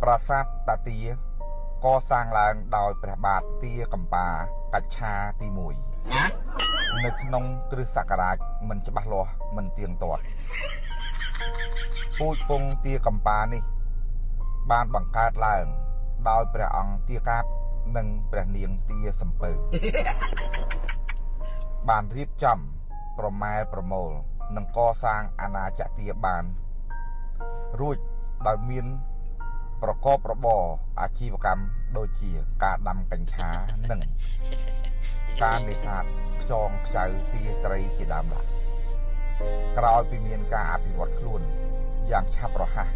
ប្រាសាទតាទាកសាងឡើងដោយព្រះបាទទាកម្បាកច្ឆាទី1នៅក្នុងគ្រិស្តសករាជមិនច្បាស់លាស់មិនទៀងទាត់ពូជពងទាកម្បានេះបានបង្កើតឡើងដោយព្រះអង្គទាកាបនិងព្រះនាងទាសំពៅបានរៀបចំប្រម៉ែប្រមូលនិងកសាងអាណាចក្រទាបានរួចដោយមានប្រកបរបរអាជីវកម្មដូចជាការដាំកញ្ឆានិងការនេសាទខ្យងខ្ចៅទាត្រីជាដើមឡើយក្រោយពីមានការអភិវឌ្ឍខ្លួនយ៉ាងឆាប់រហ័ស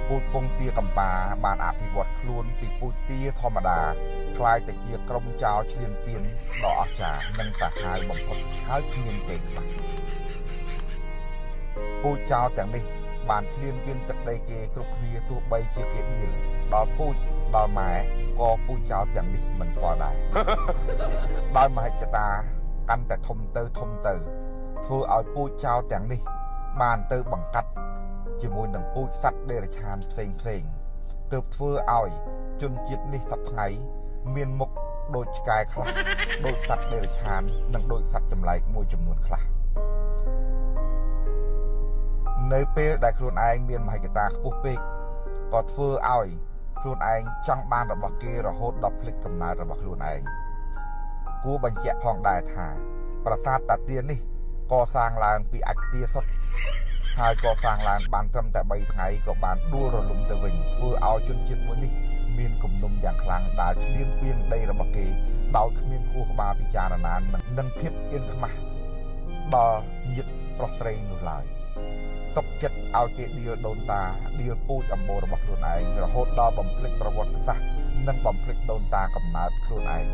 ពូជពងទាកម្បាបានអភិវឌ្ឍខ្លួនពីពូជទាធម្មតាคล้ายទៅជាក្រុមចៅឈ្លានពានដ៏អស្ចារ្យនិងសាហាវបំផុតហើយគ្មានទេច្បាស់ពូជចៅទាំងនេះបានឈ្លានពានទឹកដីគេគ្រប់គ្នាទោះបីជាគេដៀលដល់ពូជដល់ម៉ែក៏ពូជចៅទាំងនេះមិនស្គាល់ដែរដោយមហិច្ឆតាកាន់តែធំទៅធ្វើឲ្យពូជចៅទាំងនេះបានទៅបង្កាត់ជាមួយនឹងពូជសត្វដេរឆានផ្សេងទើបធ្វើឲ្យជនជាតិនេះសប្តាហ៍ថ្ងៃមានមុខដូចឆ្កែខ្លះដូចសត្វដេរឆាននិងដូចសត្វចម្លែកមួយចំនួនខ្លះនៅពេលដែលខ្លួនឯងមានមហិច្ឆតាខ្ពស់ពេកក៏ធ្វើឲ្យខ្លួនឯងចង់បានរបស់គេរហូតដល់ភ្លេចកំណើតរបស់ខ្លួនឯងគួរបញ្ជាក់ផងដែរថាប្រាសាទតាទានេះកសាងឡើងពីអាចមទាសុទ្ធហើយក៏សាងឡើងបានត្រឹមតែ3ថ្ងៃក៏បានដួលរលំទៅវិញធ្វើឲ្យជនជាតិមួយនេះមានគំនុំយ៉ាងខ្លាំងដែលឈ្លានពានដីរបស់គេដោយគ្មានខួរក្បាលពិចារណានិងភាពអៀនខ្មាស់ដល់ញាតិប្រុសស្រីនោះឡើយសុខចិត្តឲ្យគេដៀលដូនតាដៀលពូជអម្បូររបស់ខ្លួនឯងរហូតដល់បំភ្លេចប្រវត្តិសាស្ត្រនិងបំភ្លេចដូនតាកំណើតខ្លួនឯង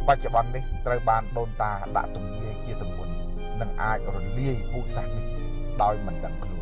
បច្ចុប្បន្ននេះត្រូវបានដូនតាដាក់ទំនាយជាទម្ងន់និងអាចរលាយពូជសាសន៍នេះដោយមិនដឹងខ្លួន